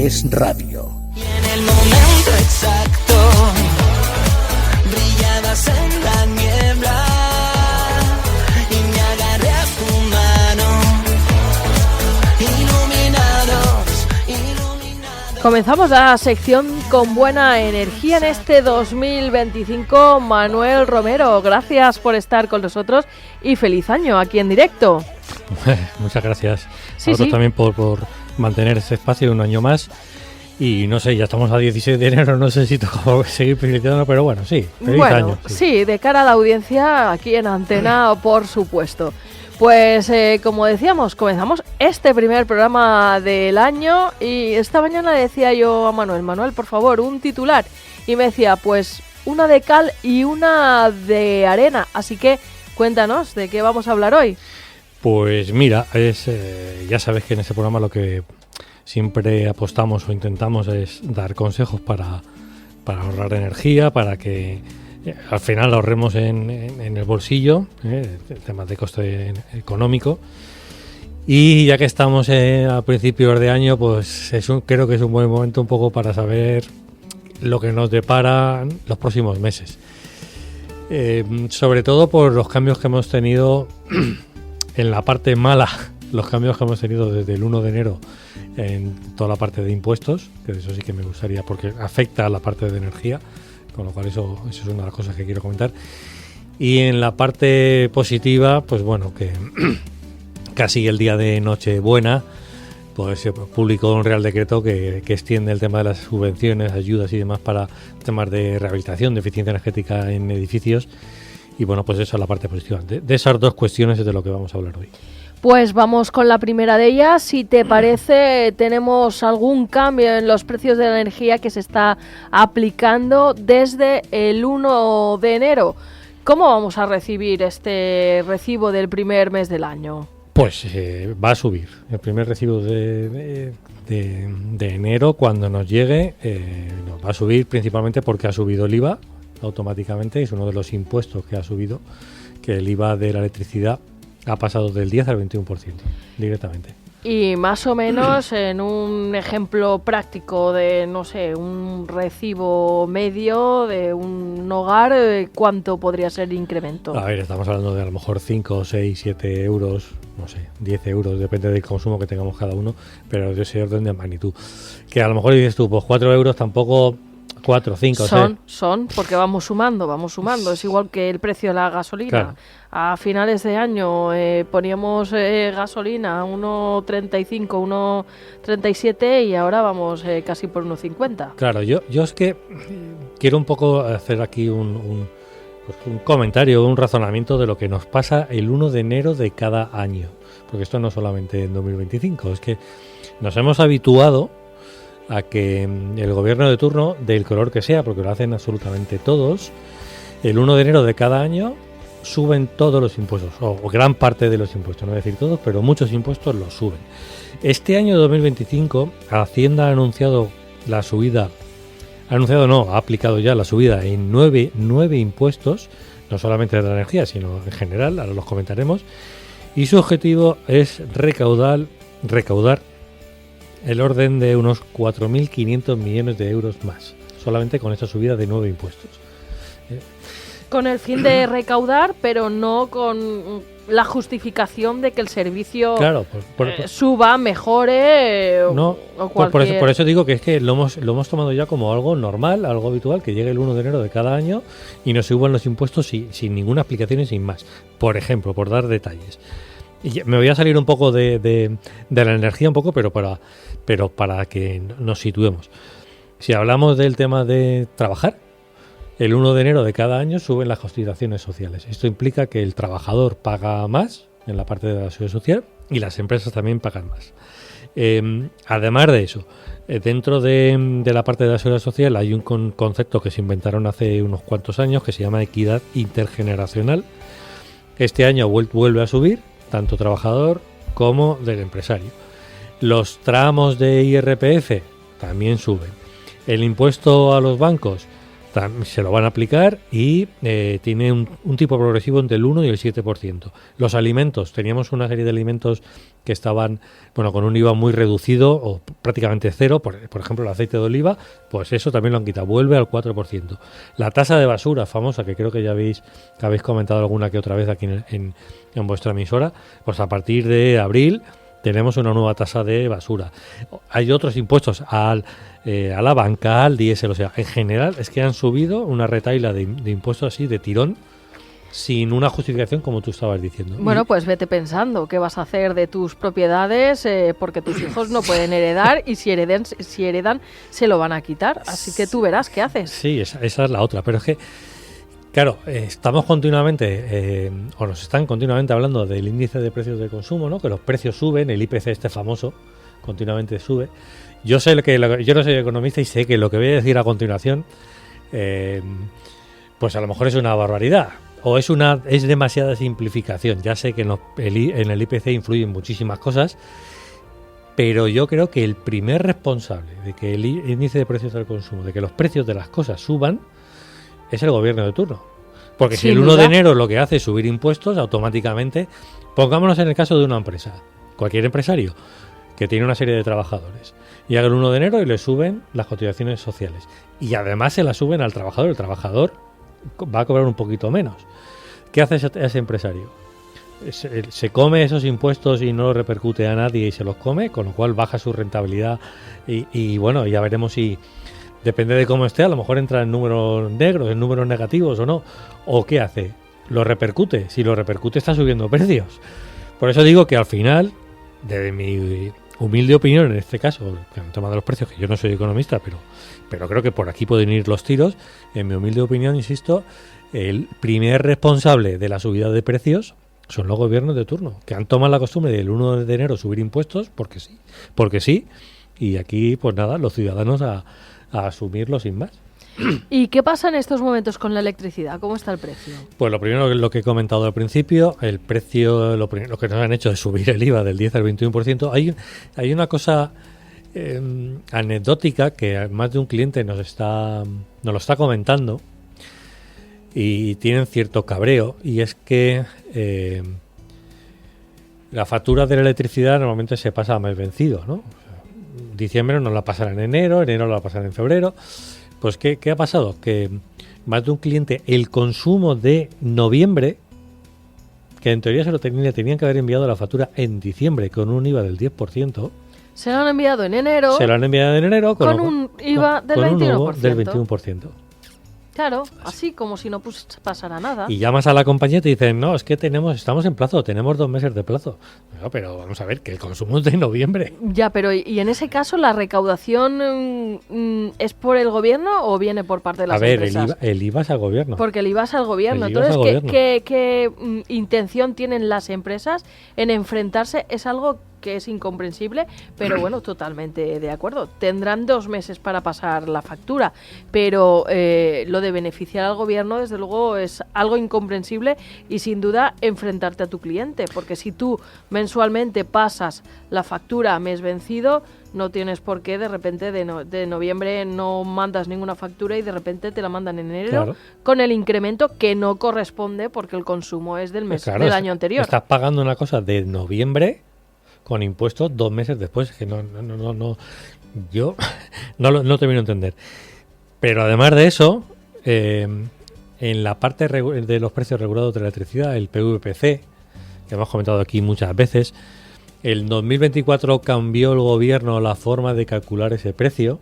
Es Radio. Y en el momento exacto brillabas en la niebla y me agarré a tu mano. Iluminados. Comenzamos la sección con buena energía en este 2025. Manuel Romero, gracias por estar con nosotros y feliz año aquí en directo. Muchas gracias Sí, a vosotros sí. también por mantener este espacio un año más. Y no sé, ya estamos a 16 de enero, no sé si toca seguir felicitando, pero bueno, sí, feliz año. Sí, de cara a la audiencia aquí en Antena, por supuesto. Pues como decíamos, comenzamos este primer programa del año y esta mañana le decía yo a Manuel, por favor, un titular. Y me decía, pues una de cal y una de arena. Así que cuéntanos, ¿de qué vamos a hablar hoy? Pues mira, ya sabes que en este programa lo que siempre apostamos o intentamos es dar consejos para ahorrar energía, para que al final ahorremos en el bolsillo, temas de coste económico. Y ya que estamos a principios de año, pues creo que es un buen momento un poco para saber lo que nos depara los próximos meses. Sobre todo por los cambios que hemos tenido en la parte mala, los cambios que hemos tenido desde el 1 de enero en toda la parte de impuestos, que de eso sí que me gustaría, porque afecta a la parte de energía, con lo cual eso es una de las cosas que quiero comentar. Y en la parte positiva, pues bueno, que casi el día de Nochebuena, pues se publicó un Real Decreto que extiende el tema de las subvenciones, ayudas y demás para temas de rehabilitación, de eficiencia energética en edificios. Y bueno, pues esa es la parte positiva. De esas dos cuestiones es de lo que vamos a hablar hoy. Pues vamos con la primera de ellas. Si te parece, tenemos algún cambio en los precios de la energía que se está aplicando desde el 1 de enero. ¿Cómo vamos a recibir este recibo del primer mes del año? Pues va a subir. El primer recibo de enero, cuando nos llegue, nos va a subir principalmente porque ha subido el IVA automáticamente. Es uno de los impuestos que ha subido, que el IVA de la electricidad ha pasado del 10 al 21% directamente. Y más o menos en un ejemplo práctico de, no sé, un recibo medio de un hogar, ¿cuánto podría ser el incremento? A ver, estamos hablando de a lo mejor 5, 6, 7 euros, no sé, 10 euros, depende del consumo que tengamos cada uno, pero de ese orden de magnitud. Que a lo mejor dices tú, pues 4 euros tampoco, 4, 5, Son, porque vamos sumando. Es igual que el precio de la gasolina. Claro. A finales de año poníamos gasolina a 1,35, 1,37 y ahora vamos casi por 1,50. Claro, yo es que quiero un poco hacer aquí un comentario, un razonamiento de lo que nos pasa el 1 de enero de cada año. Porque esto no solamente en 2025, es que nos hemos habituado a que el gobierno de turno, del color que sea, porque lo hacen absolutamente todos, el 1 de enero de cada año suben todos los impuestos, o gran parte de los impuestos, no voy a decir todos, pero muchos impuestos los suben. Este año 2025, Hacienda ha anunciado la subida, ha aplicado ya la subida en 9 impuestos, no solamente de la energía, sino en general, ahora los comentaremos, y su objetivo es recaudar el orden de unos 4.500 millones de euros más, solamente con esta subida de 9 impuestos. Con el fin de recaudar, pero no con la justificación de que el servicio suba, mejore no, o cualquier... por eso digo que es que lo hemos tomado ya como algo normal, algo habitual, que llegue el 1 de enero de cada año y nos suban los impuestos sin ninguna explicación y sin más. Por ejemplo, por dar detalles. Y me voy a salir un poco de la energía un poco, pero para que nos situemos. Si hablamos del tema de trabajar, el 1 de enero de cada año suben las cotizaciones sociales. Esto implica que el trabajador paga más en la parte de la seguridad social y las empresas también pagan más. Además de eso, dentro de la parte de la seguridad social hay un concepto que se inventaron hace unos cuantos años que se llama equidad intergeneracional. Este año vuelve a subir, tanto trabajador como del empresario. Los tramos de IRPF también suben. El impuesto a los bancos se lo van a aplicar y tiene un tipo progresivo entre el 1 y el 7%. Los alimentos, teníamos una serie de alimentos que estaban con un IVA muy reducido o prácticamente cero, por ejemplo el aceite de oliva, pues eso también lo han quitado, vuelve al 4%. La tasa de basura famosa, que creo que ya habéis comentado alguna que otra vez aquí en vuestra emisora, pues a partir de abril tenemos una nueva tasa de basura. Hay otros impuestos a la banca, al diésel, o sea, en general es que han subido una retahíla de impuestos así de tirón, sin una justificación como tú estabas diciendo. Bueno, pues vete pensando qué vas a hacer de tus propiedades, porque tus hijos no pueden heredar y si heredan se lo van a quitar. Así que tú verás qué haces. Sí, esa es la otra. Pero es que, claro, estamos continuamente, o nos están continuamente hablando del índice de precios de consumo, ¿no? Que los precios suben, el IPC este famoso continuamente sube. Yo no soy economista y sé que lo que voy a decir a continuación, pues a lo mejor es una barbaridad. O es demasiada simplificación. Ya sé que en el IPC influyen muchísimas cosas, pero yo creo que el primer responsable de que el índice de precios del consumo, de que los precios de las cosas suban, es el gobierno de turno. Porque si el 1 de enero lo que hace es subir impuestos, automáticamente, pongámonos en el caso de una empresa, cualquier empresario que tiene una serie de trabajadores, llega el 1 de enero y le suben las cotizaciones sociales. Y además se las suben al trabajador. El trabajador va a cobrar un poquito menos. ¿Qué hace ese empresario? Se come esos impuestos y no lo repercute a nadie y se los come, con lo cual baja su rentabilidad y bueno, ya veremos si, depende de cómo esté, a lo mejor entra en números negros, en números negativos o no. ¿O qué hace? Lo repercute. Si lo repercute está subiendo precios. Por eso digo que al final, desde mi humilde opinión en este caso, en el tema de los precios, que yo no soy economista, pero creo que por aquí pueden ir los tiros. En mi humilde opinión, insisto, el primer responsable de la subida de precios son los gobiernos de turno, que han tomado la costumbre del 1 de enero subir impuestos porque sí, y aquí pues nada, los ciudadanos a asumirlo sin más. ¿Y qué pasa en estos momentos con la electricidad? ¿Cómo está el precio? Pues lo primero, lo que he comentado al principio, el precio, lo que nos han hecho es subir el IVA del 10 al 21%. Hay una cosa anecdótica que más de un cliente nos lo está comentando y tienen cierto cabreo, y es que la factura de la electricidad normalmente se pasa a mes vencido, ¿no? Diciembre nos la pasarán en enero nos la pasarán en febrero. Pues ¿qué ha pasado? Que más de un cliente, el consumo de noviembre, que en teoría le tenían que haber enviado la factura en diciembre con un IVA del 10%. Se lo han enviado en enero. Con un IVA del 21%. Del 21%. Claro, así como si no pasara nada. Y llamas a la compañía y te dicen, no, es que estamos en plazo, tenemos 2 meses de plazo. No, pero vamos a ver, que el consumo es de noviembre. Ya, pero ¿y en ese caso la recaudación es por el gobierno o viene por parte de las empresas? A ver, el IVA es al gobierno. Porque el IVA es al gobierno. Entonces, ¿qué intención tienen las empresas en enfrentarse? Es algo que es incomprensible, pero bueno, totalmente de acuerdo. Tendrán 2 meses para pasar la factura, pero lo de beneficiar al gobierno, desde luego, es algo incomprensible y sin duda enfrentarte a tu cliente, porque si tú mensualmente pasas la factura a mes vencido, no tienes por qué de repente de noviembre no mandas ninguna factura y de repente te la mandan en enero, claro, con el incremento que no corresponde porque el consumo es del mes, claro, del año anterior. Estás pagando una cosa de noviembre con impuestos 2 meses después, que no, yo no termino de entender. Pero además de eso, en la parte de los precios regulados de la electricidad, el PVPC, que hemos comentado aquí muchas veces, el 2024 cambió el gobierno la forma de calcular ese precio.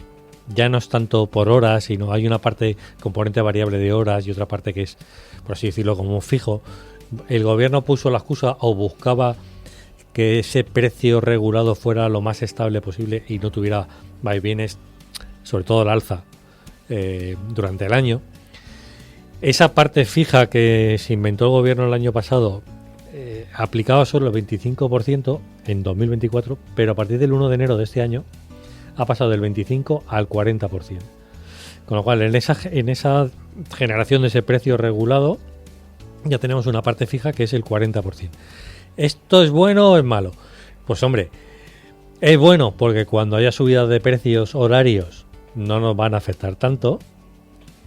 Ya no es tanto por horas, sino hay una parte, componente variable de horas, y otra parte que es, por así decirlo, como un fijo. El gobierno puso la excusa o buscaba que ese precio regulado fuera lo más estable posible y no tuviera vaivienes, sobre todo el alza, durante el año. Esa parte fija que se inventó el gobierno el año pasado aplicaba solo el 25% en 2024, pero a partir del 1 de enero de este año ha pasado del 25 al 40%. Con lo cual, en esa generación de ese precio regulado ya tenemos una parte fija que es el 40%. ¿Esto es bueno o es malo? Pues hombre, es bueno porque cuando haya subidas de precios horarios no nos van a afectar tanto,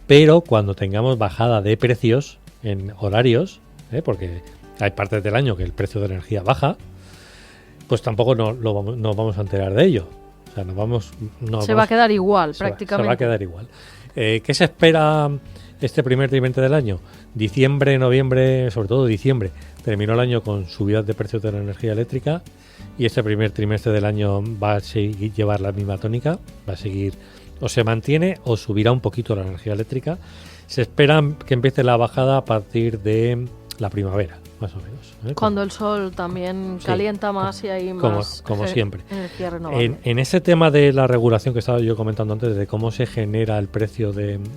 pero cuando tengamos bajada de precios en horarios, porque hay partes del año que el precio de energía baja, pues tampoco nos vamos a enterar de ello. O sea, se va a quedar igual, prácticamente. Se va a quedar igual. ¿Qué se espera este primer trimestre del año? Diciembre, noviembre, sobre todo diciembre, terminó el año con subidas de precios de la energía eléctrica, y este primer trimestre del año va a seguir llevar la misma tónica, va a seguir, o se mantiene o subirá un poquito la energía eléctrica. Se espera que empiece la bajada a partir de la primavera, más o menos. Cuando el sol también calienta más y hay más como siempre. Energía renovable. En ese tema de la regulación que estaba yo comentando antes, de cómo se genera el precio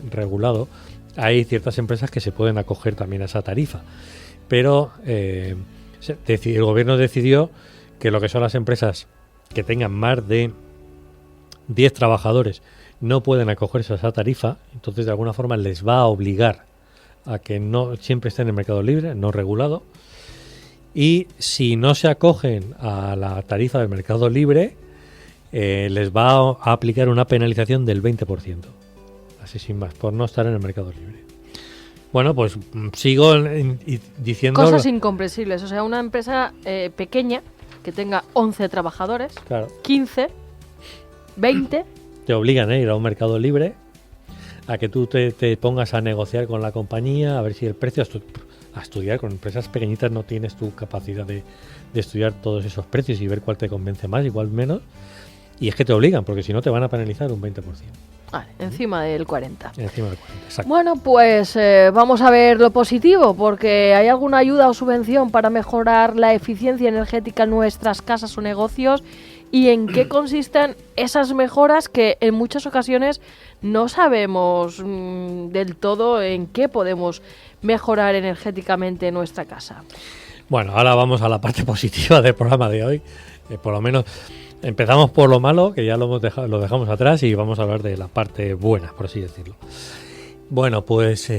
regulado, hay ciertas empresas que se pueden acoger también a esa tarifa. Pero el gobierno decidió que lo que son las empresas que tengan más de 10 trabajadores no pueden acogerse a esa tarifa, entonces de alguna forma les va a obligar a que no siempre estén en el mercado libre, no regulado, y si no se acogen a la tarifa del mercado libre, les va a aplicar una penalización del 20%, así sin más, por no estar en el mercado libre. Bueno, pues sigo diciendo... Cosas incomprensibles, o sea, una empresa pequeña que tenga 11 trabajadores, claro, 15, 20... Te obligan a ir a un mercado libre, a que tú te pongas a negociar con la compañía, a ver si el precio, a estudiar. Con empresas pequeñitas no tienes tu capacidad de estudiar todos esos precios y ver cuál te convence más y cuál menos. Y es que te obligan, porque si no te van a penalizar un 20%. Vale, encima del 40%. Encima del 40%, exacto. Bueno, pues vamos a ver lo positivo, porque ¿hay alguna ayuda o subvención para mejorar la eficiencia energética en nuestras casas o negocios? ¿Y en qué consisten esas mejoras que en muchas ocasiones no sabemos del todo en qué podemos mejorar energéticamente nuestra casa? Bueno, ahora vamos a la parte positiva del programa de hoy. Por lo menos empezamos por lo malo, que ya lo dejamos atrás, y vamos a hablar de la parte buena, por así decirlo. Bueno, pues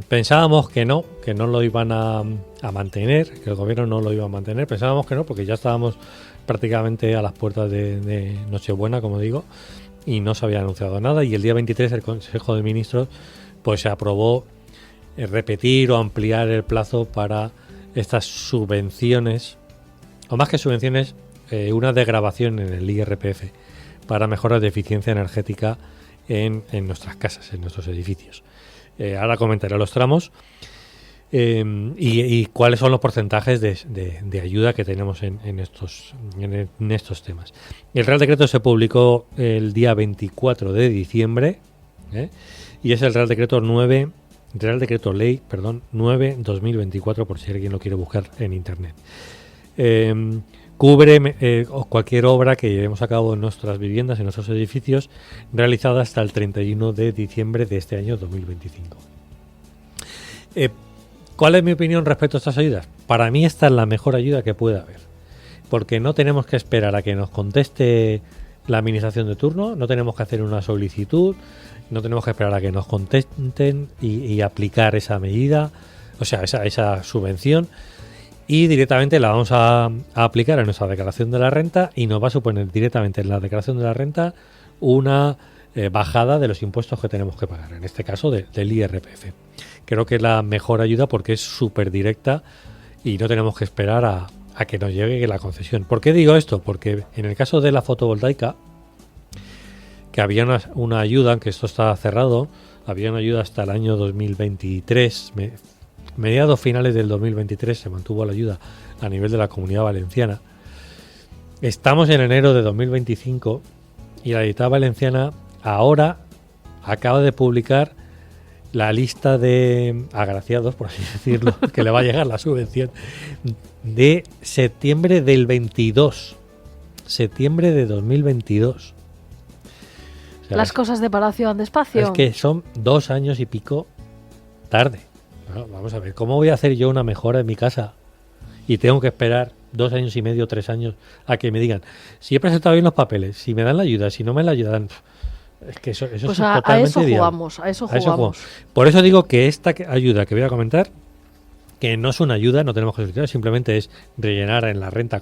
pensábamos que no lo iban a mantener, que el gobierno no lo iba a mantener. Pensábamos que no, porque ya estábamos prácticamente a las puertas de Nochebuena, como digo, y no se había anunciado nada. Y el día 23 el Consejo de Ministros pues se aprobó repetir o ampliar el plazo para estas subvenciones, o más que subvenciones, una desgravación en el IRPF para mejoras de eficiencia energética en nuestras casas, en nuestros edificios. Ahora comentaré los tramos y cuáles son los porcentajes de ayuda que tenemos en estos temas. El Real Decreto se publicó el día 24 de diciembre y es el Real Decreto Ley 9/2024, por si alguien lo quiere buscar en internet. Cubre cualquier obra que llevemos a cabo en nuestras viviendas, en nuestros edificios, realizada hasta el 31 de diciembre de este año 2025. ¿Cuál es mi opinión respecto a estas ayudas? Para mí esta es la mejor ayuda que puede haber, porque no tenemos que esperar a que nos conteste la administración de turno, no tenemos que hacer una solicitud, no tenemos que esperar a que nos contesten y aplicar esa medida, o sea, esa subvención, y directamente la vamos a aplicar en nuestra declaración de la renta, y nos va a suponer directamente en la declaración de la renta una bajada de los impuestos que tenemos que pagar, en este caso del IRPF. Creo que es la mejor ayuda porque es súper directa y no tenemos que esperar a que nos llegue la concesión. ¿Por qué digo esto? Porque en el caso de la fotovoltaica, que había una ayuda, aunque esto está cerrado, había una ayuda hasta el año 2023, mediados finales del 2023 se mantuvo la ayuda a nivel de la Comunidad Valenciana. Estamos en enero de 2025 y la Generalitat Valenciana ahora acaba de publicar la lista de agraciados, por así decirlo, que le va a llegar la subvención de septiembre del 22. Septiembre de 2022. O sea, las cosas de Palacio van despacio. Es que son 2 años y pico tarde. Bueno, vamos a ver, ¿cómo voy a hacer yo una mejora en mi casa y tengo que esperar 2 años y medio, 3 años a que me digan si he presentado bien los papeles, si me dan la ayuda, si no me la ayudan? Es que eso pues es totalmente a eso diario. jugamos, a eso jugamos. Por eso digo que esta ayuda que voy a comentar, que no es una ayuda, no tenemos que solicitar, simplemente es rellenar en la renta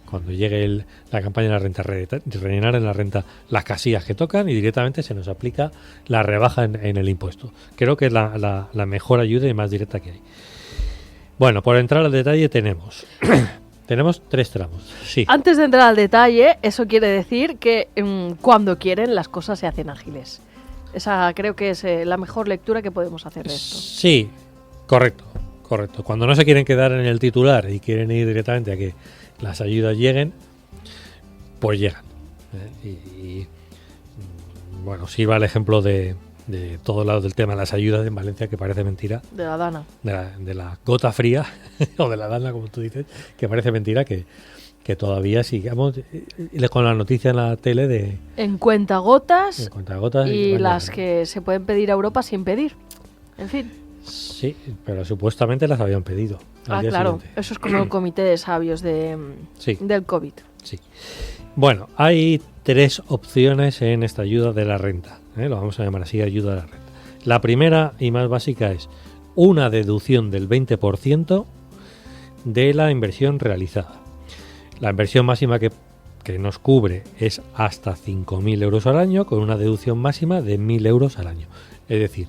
cuando llegue la campaña de la renta, rellenar en la renta las casillas que tocan y directamente se nos aplica la rebaja en el impuesto. Creo que es la mejor ayuda y más directa que hay. Bueno, por entrar al detalle tenemos 3 tramos. Sí. Antes de entrar al detalle, eso quiere decir que cuando quieren las cosas se hacen ágiles. Esa creo que es la mejor lectura que podemos hacer de esto. Sí, correcto. Cuando no se quieren quedar en el titular y quieren ir directamente a que las ayudas lleguen, pues llegan. Bueno, sirva el ejemplo de todos lados del tema de las ayudas en Valencia, que parece mentira. De la Dana. De la gota fría, o de la Dana, como tú dices, que parece mentira que todavía sigamos con la noticia en la tele de... En cuentagotas y las bueno, que se pueden pedir a Europa sin pedir. En fin. Sí, pero supuestamente las habían pedido. Claro, eso es como el comité de sabios del COVID. Sí. Bueno, hay 3 opciones en esta ayuda de la renta. Lo vamos a llamar así, ayuda de la renta. La primera y más básica es una deducción del 20% de la inversión realizada. La inversión máxima que nos cubre es hasta 5.000 euros al año, con una deducción máxima de 1.000 euros al año. Es decir,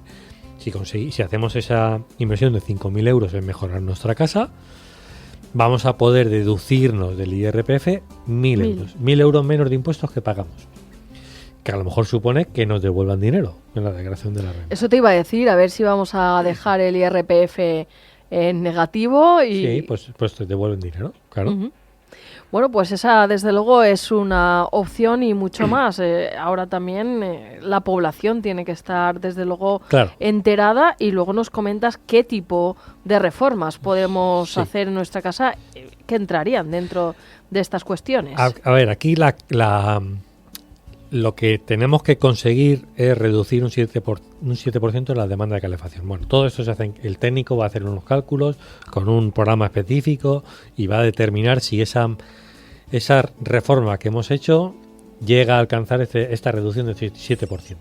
si hacemos esa inversión de 5.000 euros en mejorar nuestra casa, vamos a poder deducirnos del IRPF 1.000 euros. 1.000 euros menos de impuestos que pagamos. Que a lo mejor supone que nos devuelvan dinero en la declaración de la renta. Eso te iba a decir, a ver si vamos a dejar el IRPF en negativo y... Sí, pues te devuelven dinero, claro. Uh-huh. Bueno, pues esa desde luego es una opción y mucho más. Ahora también la población tiene que estar desde luego enterada, y luego nos comentas qué tipo de reformas podemos hacer en nuestra casa que entrarían dentro de estas cuestiones. A ver, aquí lo que tenemos que conseguir es reducir un 7% la demanda de calefacción. Bueno, todo esto se hace, el técnico va a hacer unos cálculos con un programa específico y va a determinar si esa reforma que hemos hecho llega a alcanzar esta reducción del 7%.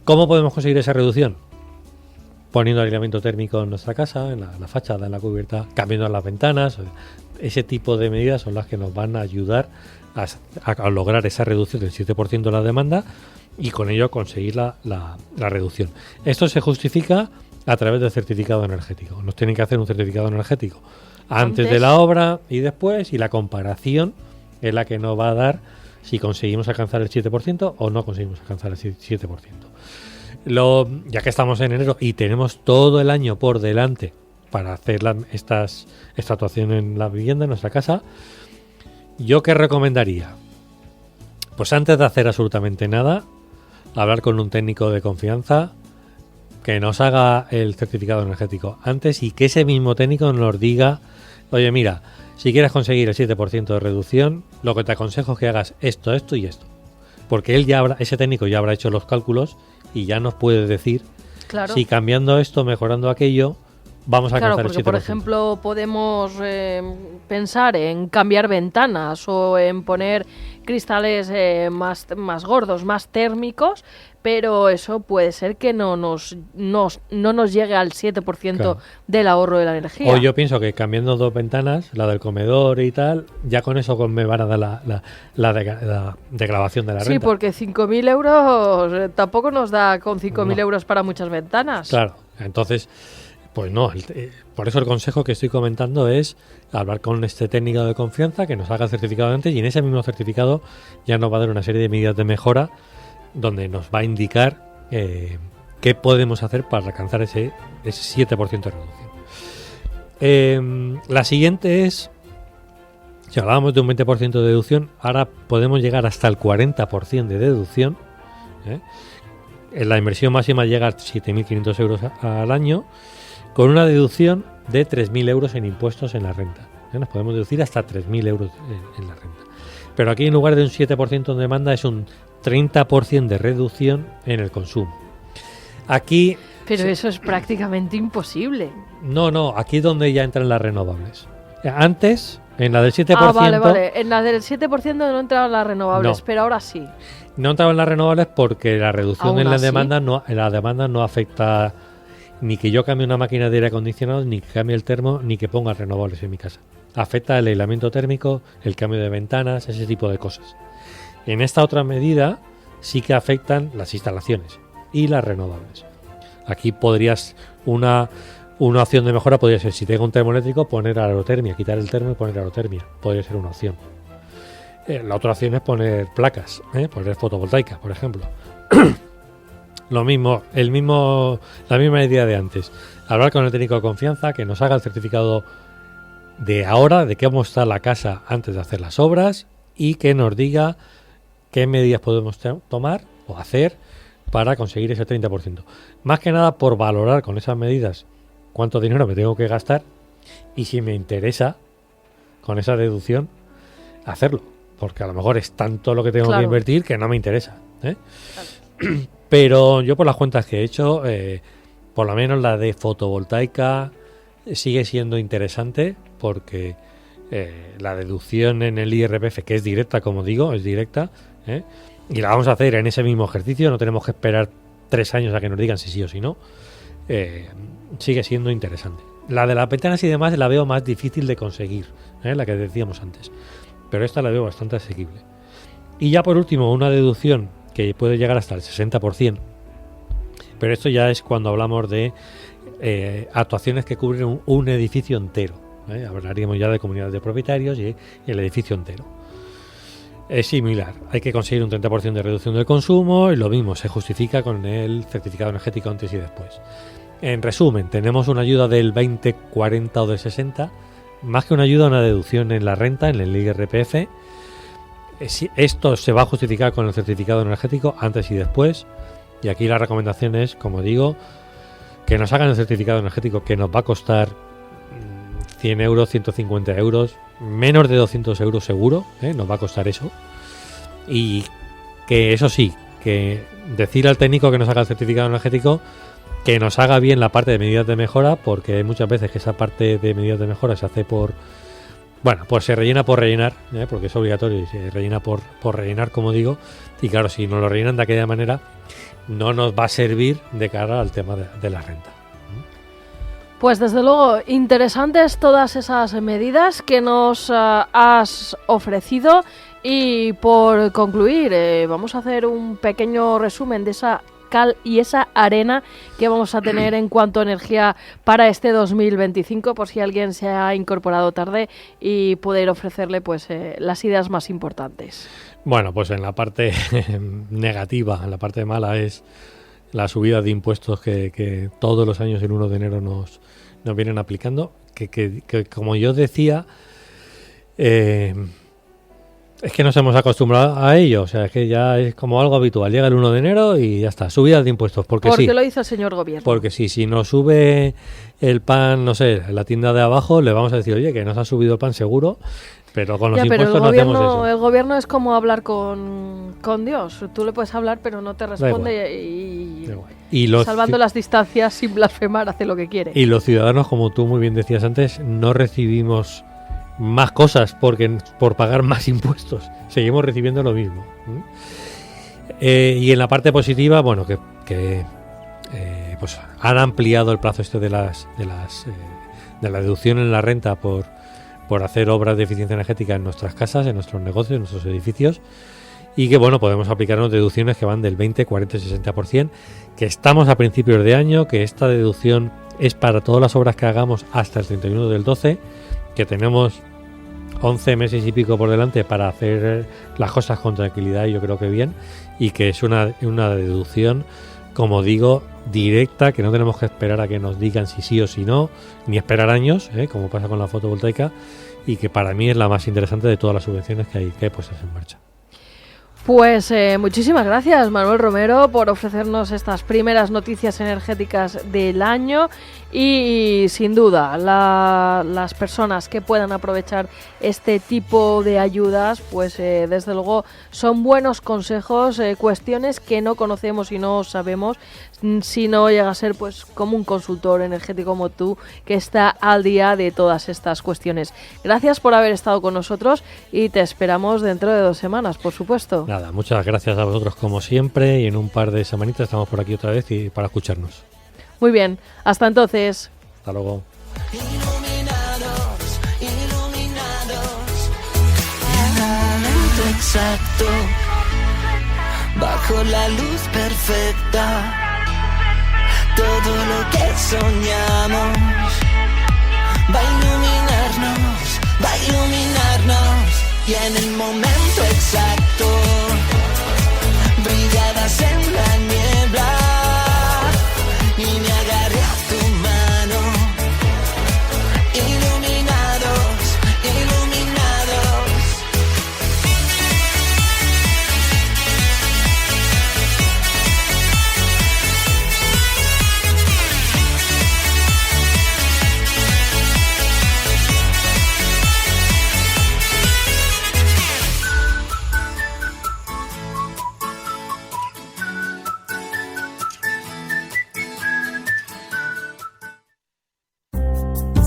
¿Cómo podemos conseguir esa reducción? Poniendo aislamiento térmico en nuestra casa, en la fachada, en la cubierta, cambiando las ventanas. Ese tipo de medidas son las que nos van a ayudar a lograr esa reducción del 7% de la demanda y con ello conseguir la reducción. Esto se justifica a través del certificado energético. Nos tienen que hacer un certificado energético antes de la obra y después, y la comparación es la que nos va a dar si conseguimos alcanzar el 7% o no conseguimos alcanzar el 7%. Ya que estamos en enero y tenemos todo el año por delante para hacer esta actuación en la vivienda, en nuestra casa, ¿yo qué recomendaría? Pues antes de hacer absolutamente nada, hablar con un técnico de confianza que nos haga el certificado energético antes y que ese mismo técnico nos diga: oye, mira, si quieres conseguir el 7% de reducción, lo que te aconsejo es que hagas esto, esto y esto. Porque ese técnico ya habrá hecho los cálculos y ya nos puede decir si cambiando esto, mejorando aquello, vamos a alcanzar el 7%. Por ejemplo, podemos pensar en cambiar ventanas o en poner cristales más gordos, más térmicos, pero eso puede ser que no nos llegue al 7% del ahorro de la energía. O yo pienso que cambiando 2 ventanas, la del comedor y tal, ya con eso me van a dar la degradación de la renta. Sí, porque 5.000 euros tampoco nos da con 5.000 euros para muchas ventanas. Claro, entonces... Pues no, por eso el consejo que estoy comentando es hablar con este técnico de confianza que nos haga el certificado antes, y en ese mismo certificado ya nos va a dar una serie de medidas de mejora donde nos va a indicar qué podemos hacer para alcanzar ese 7% de reducción. La siguiente es, si hablábamos de un 20% de deducción, ahora podemos llegar hasta el 40% de deducción. La inversión máxima llega a 7.500 euros al año, con una deducción de 3.000 euros en impuestos en la renta. Nos podemos deducir hasta 3.000 euros en la renta. Pero aquí, en lugar de un 7% de demanda, es un 30% de reducción en el consumo. Aquí... Pero eso es prácticamente imposible. No, aquí es donde ya entran las renovables. Antes, en la del 7%... Vale. En la del 7% no entraban las renovables, pero ahora sí. No entraban las renovables porque la reducción en la demanda no afecta ni que yo cambie una máquina de aire acondicionado, ni que cambie el termo, ni que ponga renovables en mi casa. afecta el aislamiento térmico, el cambio de ventanas, ese tipo de cosas. En esta otra medida sí que afectan las instalaciones y las renovables. Aquí podrías, una opción de mejora podría ser, si tengo un termoeléctrico, poner aerotermia, quitar el termo y poner aerotermia. Podría ser una opción. La otra opción es poner placas, poner fotovoltaica, por ejemplo. La misma idea de antes. Hablar con el técnico de confianza que nos haga el certificado de ahora, de cómo está la casa antes de hacer las obras y que nos diga qué medidas podemos tomar o hacer para conseguir ese 30%. Más que nada por valorar con esas medidas cuánto dinero me tengo que gastar y si me interesa con esa deducción hacerlo. Porque a lo mejor es tanto lo que tengo que invertir que no me interesa. Claro. Pero yo por las cuentas que he hecho, por lo menos la de fotovoltaica sigue siendo interesante porque la deducción en el IRPF, que es directa, como digo, es directa, y la vamos a hacer en ese mismo ejercicio, no tenemos que esperar 3 años a que nos digan si sí o si no, sigue siendo interesante. La de las ventanas y demás la veo más difícil de conseguir, la que decíamos antes, pero esta la veo bastante asequible. Y ya por último, una deducción que puede llegar hasta el 60%, pero esto ya es cuando hablamos de actuaciones que cubren un edificio entero. Hablaríamos ya de comunidades de propietarios y el edificio entero. Es similar, hay que conseguir un 30% de reducción del consumo y lo mismo, se justifica con el certificado energético antes y después. En resumen, tenemos una ayuda del 20, 40 o del 60, más que una ayuda, una deducción en la renta, en el IRPF. Esto se va a justificar con el certificado energético antes y después. Y aquí la recomendación es, como digo, que nos hagan el certificado energético, que nos va a costar 100 euros, 150 euros, menos de 200 euros seguro, nos va a costar eso. Y que eso sí, que decir al técnico que nos haga el certificado energético, que nos haga bien la parte de medidas de mejora, porque hay muchas veces que esa parte de medidas de mejora se hace pues se rellena por rellenar, porque es obligatorio y se rellena por rellenar, como digo, y claro, si nos lo rellenan de aquella manera, no nos va a servir de cara al tema de la renta. Pues desde luego, interesantes todas esas medidas que nos has ofrecido y por concluir, vamos a hacer un pequeño resumen de esa cal y esa arena que vamos a tener en cuanto a energía para este 2025, por si alguien se ha incorporado tarde y poder ofrecerle pues las ideas más importantes. Bueno, pues en la parte negativa, en la parte mala es la subida de impuestos que todos los años el 1 de enero nos vienen aplicando, que como yo decía, es que nos hemos acostumbrado a ello, o sea, es que ya es como algo habitual. Llega el 1 de enero y ya está, subidas de impuestos, porque sí. Porque lo hizo el señor gobierno. Porque sí, si nos sube el pan, no sé, en la tienda de abajo, le vamos a decir, oye, que nos ha subido el pan seguro, pero con los impuestos no hacemos eso. El gobierno es como hablar con Dios. Tú le puedes hablar, pero no te responde y salvando las distancias, sin blasfemar, hace lo que quiere. Y los ciudadanos, como tú muy bien decías antes, no recibimos más cosas por pagar más impuestos, seguimos recibiendo lo mismo. Y en la parte positiva, bueno, que pues han ampliado el plazo de la deducción en la renta por hacer obras de eficiencia energética en nuestras casas, en nuestros negocios, en nuestros edificios, y que bueno, podemos aplicarnos deducciones que van del 20, 40 y 60%, que estamos a principios de año, que esta deducción es para todas las obras que hagamos hasta el 31 del 12, que tenemos 11 meses y pico por delante para hacer las cosas con tranquilidad, y yo creo que bien, y que es una deducción, como digo, directa, que no tenemos que esperar a que nos digan si sí o si no, ni esperar años, como pasa con la fotovoltaica, y que para mí es la más interesante de todas las subvenciones que hay puestas en marcha. Pues muchísimas gracias, Manuel Romero, por ofrecernos estas primeras noticias energéticas del año, y sin duda las personas que puedan aprovechar este tipo de ayudas, pues desde luego son buenos consejos, cuestiones que no conocemos y no sabemos, si no llega a ser pues como un consultor energético como tú, que está al día de todas estas cuestiones. Gracias por haber estado con nosotros y te esperamos dentro de 2 semanas, por supuesto. Nada, muchas gracias a vosotros como siempre, y en un par de semanitas estamos por aquí otra vez y para escucharnos. Muy bien, hasta entonces. Hasta luego. Iluminados, exacto, bajo la luz perfecta. Todo lo que soñamos va a iluminarnos, y en el momento exacto, brilladas en la niebla, y me agarré a tu mano, iluminados, iluminados.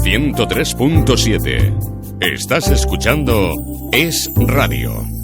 ...103.7... Estás escuchando Es Radio.